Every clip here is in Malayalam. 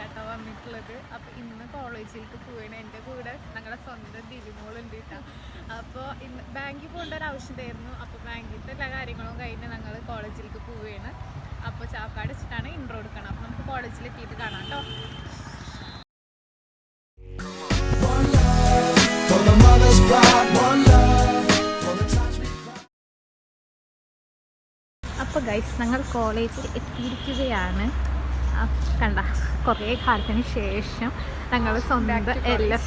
ആയിട്ടാണ് വന്നിട്ടുള്ളത്. അപ്പോൾ ഇന്ന് കോളേജിലേക്ക് പോവുകയാണ്. എൻ്റെ കൂടെ ഞങ്ങളുടെ സ്വന്തം ദിലിമോളുണ്ട് കേട്ടോ. അപ്പോൾ ഇന്ന് ബാങ്കിൽ പോകേണ്ട ഒരു ആവശ്യമുണ്ടായിരുന്നു. അപ്പോൾ ബാങ്കിലത്തെ എല്ലാ കാര്യങ്ങളും കഴിഞ്ഞ് ഞങ്ങൾ കോളേജിലേക്ക് പോവുകയാണ്. അപ്പോൾ ചാപ്പാട് വെച്ചിട്ടാണ് ഇൻട്രോ എടുക്കണം. അപ്പോൾ നമുക്ക് കോളേജിലെത്തിയിട്ട് കാണാം കേട്ടോ. അപ്പോൾ ഗൈസ് ഞങ്ങൾ കോളേജിൽ എത്തിയിരിക്കുകയാണ്. കണ്ട കുറേ കാലത്തിന് ശേഷം ഞങ്ങൾ സ്വന്തം എല്ലാം.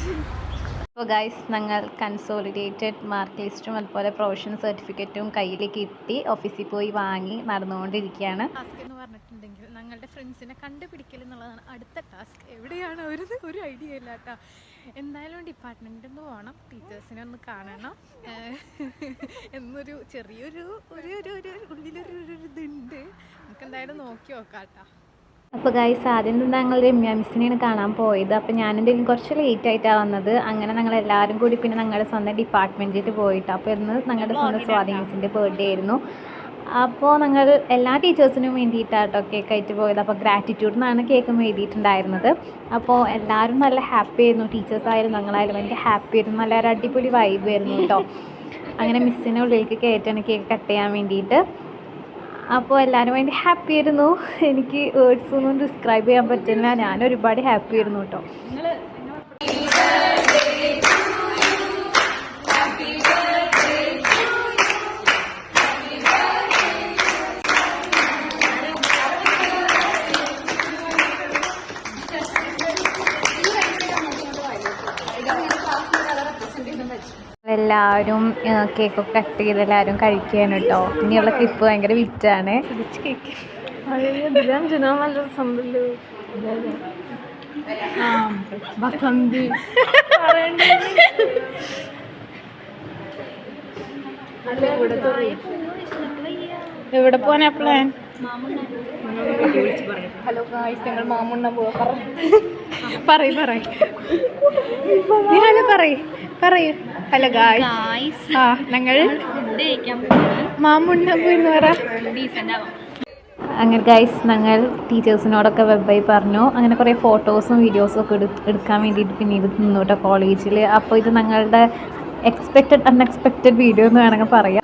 അപ്പോൾ ഗൈസ് ഞങ്ങൾ കൺസോളിഡേറ്റഡ് മാർക്ക് ലിസ്റ്റും അതുപോലെ പ്രൊഫഷൻ സർട്ടിഫിക്കറ്റും കയ്യിൽ കിട്ടി ഓഫീസിൽ പോയി വാങ്ങി നടന്നുകൊണ്ടിരിക്കുകയാണ്. ടാസ്ക് എന്ന് പറഞ്ഞിട്ടുണ്ടെങ്കിൽ ഞങ്ങളുടെ ഫ്രണ്ട്സിനെ കണ്ടുപിടിക്കൽ എന്നുള്ളതാണ് അടുത്ത ടാസ്ക്. എവിടെയാണ് അവരത് ഒരു ഐഡിയ ഇല്ല കേട്ടോ. എന്തായാലും ഡിപ്പാർട്ട്മെൻറ്റിൽ നിന്ന് പോകണം, ടീച്ചേഴ്സിനെ ഒന്ന് കാണണം എന്നൊരു ചെറിയൊരു ഉള്ളിലൊരു ഇതുണ്ട്. നമുക്ക് എന്തായാലും നോക്കി നോക്കാം കേട്ടോ. അപ്പോൾ ഗൈസ് ആദ്യം തന്നെ ഞങ്ങൾ രമ്യ മിസ്സിനെയാണ് കാണാൻ പോയത്. അപ്പോൾ ഞാനെന്തെങ്കിലും കുറച്ച് ലേറ്റ് ആയിട്ടാണ് വന്നത്. അങ്ങനെ ഞങ്ങളെല്ലാവരും കൂടി പിന്നെ ഞങ്ങളുടെ സ്വന്തം ഡിപ്പാർട്ട്മെൻറ്റിൽ പോയിട്ട്, അപ്പോൾ ഇന്ന് ഞങ്ങളുടെ സ്വന്തം സ്വാതി മിസ്സിൻ്റെ ബർത്ത്ഡേ ആയിരുന്നു. അപ്പോൾ ഞങ്ങൾ എല്ലാ ടീച്ചേഴ്സിനും വേണ്ടിയിട്ടാട്ടോ കേക്ക് ആയിട്ട് പോയത്. അപ്പോൾ ഗ്രാറ്റിറ്റ്യൂഡ് എന്നാണ് കേക്ക് എഴുതിയിട്ടുണ്ടായിരുന്നത്. അപ്പോൾ എല്ലാവരും നല്ല ഹാപ്പി ആയിരുന്നു, ടീച്ചേഴ്സായാലും ഞങ്ങളായാലും എനിക്ക് ഹാപ്പി ആയിരുന്നു. നല്ലൊരു അടിപൊളി വൈബ് ആയിരുന്നു കേട്ടോ. അങ്ങനെ മിസ്സിനെ ഉള്ളിലേക്ക് കയറ്റാണ് കേക്ക് കട്ട് ചെയ്യാൻ വേണ്ടിയിട്ട്. അപ്പോൾ എല്ലാവരും വേണ്ടി ഹാപ്പി ആയിരുന്നു. എനിക്ക് വേർഡ്സ് ഒന്നും ഡിസ്ക്രൈബ് ചെയ്യാൻ പറ്റില്ല. ഞാൻ ഒരുപാട് ഹാപ്പി ആയിരുന്നു കേട്ടോ. എല്ലാവരും കേക്കൊക്കെ കട്ട് ചെയ്ത് എല്ലാവരും കഴിക്കുകയാണ് കേട്ടോ. ഇനിയുള്ള ക്ലിപ്പ് ഭയങ്കര വിറ്റാണ്. എവിടെ പോവാനാ പ്ലാൻ? ഹലോ ഗായ്സ്, ഞങ്ങൾ മാമുണ്ണ പോവാ. പറയൂ പറയൂ. ഹലോ ഗായ്സ്, ഞങ്ങൾ മാമുണ്ണ പോയെന്ന് പറ. അങ്ങനെ ഗൈസ് ഞങ്ങൾ ടീച്ചേഴ്സിനോടൊക്കെ ബൈ പറഞ്ഞു. അങ്ങനെ കുറേ ഫോട്ടോസും വീഡിയോസും ഒക്കെ എടുക്കാൻ വേണ്ടിയിട്ട് പിന്നീട് നിന്നു കേട്ടോ കോളേജിൽ. അപ്പോൾ ഇത് ഞങ്ങളുടെ എക്സ്പെക്റ്റഡ് അൺഎക്സ്പെക്റ്റഡ് വീഡിയോ എന്ന് വേണമെങ്കിൽ പറയാം.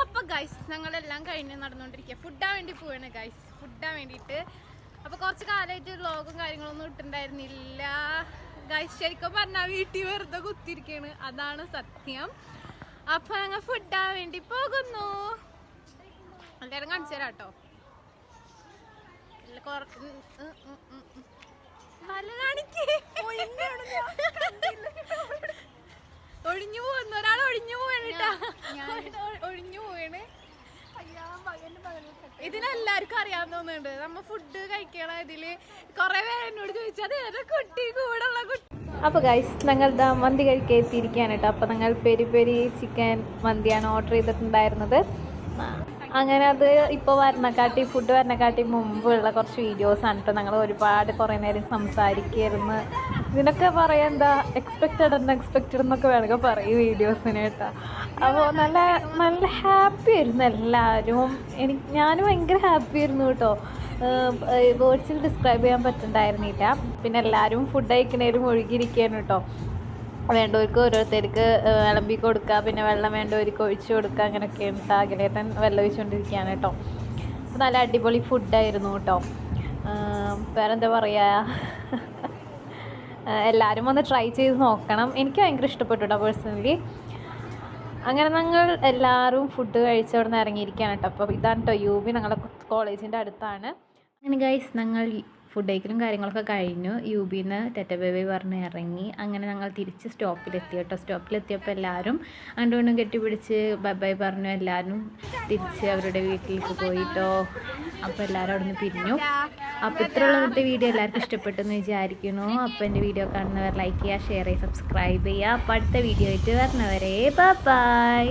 അപ്പൊ ഗൈസ് ഞങ്ങളെല്ലാം കഴിഞ്ഞ് നടന്നുകൊണ്ടിരിക്കുക. ഫുഡാൻ വേണ്ടി പോവാണ് ഗൈസ്, ഫുഡാൻ വേണ്ടിയിട്ട്. അപ്പൊ കുറച്ച് കാലമായിട്ട് വ്ളോഗും കാര്യങ്ങളൊന്നും ഇട്ടുണ്ടായിരുന്നില്ല ഗൈസ്. ശരിക്കും പറഞ്ഞാൽ വീട്ടിൽ വെറുതെ കുത്തിരിക്കാണ്, അതാണ് സത്യം. അപ്പൊ ഞങ്ങൾ ഫുഡാൻ വേണ്ടി പോകുന്നു. എല്ലാവരും കാണിച്ചു തരാം കേട്ടോ. ഒഴിഞ്ഞു പോകുന്നു, ഒരാൾ ഒഴിഞ്ഞു പോവാണ്. ഇതിനെല്ലാവർക്കും അറിയാവുന്നുണ്ട്. നമ്മ ഫുഡ് കഴിക്കണ ഇതില് കൊറേ പേര് എന്നോട് ചോദിച്ചത് കുട്ടി കൂടെ ഉള്ള കുട്ടി. അപ്പോൾ ഗൈസ് ഞങ്ങൾ മന്തി കഴിക്കാൻ എത്തിയിരിക്കുകയാണ് കേട്ടോ. അപ്പോൾ ഞങ്ങൾ പെരി പെരി ചിക്കൻ മന്തിയാണ് ഓർഡർ ചെയ്തിട്ടുണ്ടായിരുന്നത്. അങ്ങനെ അത് ഇപ്പോൾ ഫുഡ് വരണക്കാട്ടി മുമ്പുള്ള കുറച്ച് വീഡിയോസാണ് കേട്ടോ. ഞങ്ങൾ ഒരുപാട് കുറേ നേരം സംസാരിക്കായിരുന്നു. ഇതിനൊക്കെ പറയാൻ എന്താ എക്സ്പെക്റ്റഡ് അൺഎക്സ്പെക്റ്റഡ് എന്നൊക്കെ വേണമെങ്കിൽ പറയും വീഡിയോസിന് കേട്ടോ. അപ്പോൾ നല്ല ഹാപ്പി ആയിരുന്നു എല്ലാവരും. ഞാനും ഭയങ്കര ഹാപ്പി ആയിരുന്നു കേട്ടോ. വേർഡ്സിൽ ഡിസ്ക്രൈബ് ചെയ്യാൻ പറ്റുന്നുണ്ടായിരുന്നില്ല. പിന്നെ എല്ലാവരും ഫുഡ് കഴിക്കുന്നതിലും ഒഴുകിയിരിക്കുകയാണ് കേട്ടോ. വേണ്ടവർക്ക് ഓരോരുത്തർക്ക് വിളമ്പി കൊടുക്കുക, പിന്നെ വെള്ളം വേണ്ടവർക്ക് ഒഴിച്ചു കൊടുക്കുക, അങ്ങനെയൊക്കെയാണ് കേട്ടോ. അഖിലേട്ടൻ വെള്ളം ഒഴിച്ചുകൊണ്ടിരിക്കുകയാണ് കേട്ടോ. അപ്പോൾ നല്ല അടിപൊളി ഫുഡായിരുന്നു കേട്ടോ. വേറെന്താ പറയുക, എല്ലാവരും ഒന്ന് ട്രൈ ചെയ്ത് നോക്കണം. എനിക്ക് ഭയങ്കര ഇഷ്ടപ്പെട്ടു കേട്ടോ പേഴ്സണലി. അങ്ങനെ ഞങ്ങൾ എല്ലാവരും ഫുഡ് കഴിച്ചവിടെ നിന്ന് ഇറങ്ങിയിരിക്കുകയാണ് കേട്ടോ. അപ്പോൾ ഇതാണ് കേട്ടോ UB, ഞങ്ങളുടെ കോളേജിൻ്റെ അടുത്താണ്. അങ്ങനെ ഗൈസ് ഞങ്ങൾ ഫുഡ് കഴിക്കലും കാര്യങ്ങളൊക്കെ കഴിഞ്ഞു. UBന്ന് ടെറ്റബേബി പറഞ്ഞ് ഇറങ്ങി. അങ്ങനെ ഞങ്ങൾ തിരിച്ച് സ്റ്റോപ്പിലെത്തി കേട്ടോ. സ്റ്റോപ്പിലെത്തിയപ്പോൾ എല്ലാവരും അങ്ങോട്ടും കെട്ടിപ്പിടിച്ച് ബൈ പറഞ്ഞു. എല്ലാവരും തിരിച്ച് അവരുടെ വീട്ടിലേക്ക് പോയിട്ടോ. അപ്പോൾ എല്ലാവരും അവിടെ നിന്ന് പിരിഞ്ഞു. അപ്പോൾ ഇത്രയുള്ള ഇന്നത്തെ വീഡിയോ എല്ലാവർക്കും ഇഷ്ടപ്പെട്ടെന്ന് വിചാരിക്കുന്നു. അപ്പോൾ എൻ്റെ വീഡിയോ കാണുന്നവർ ലൈക്ക് ചെയ്യുക, ഷെയർ ചെയ്യുക, സബ്സ്ക്രൈബ് ചെയ്യുക. അപ്പോൾ അടുത്ത വീഡിയോ ആയിട്ട് വരുന്നവരെ ബൈ.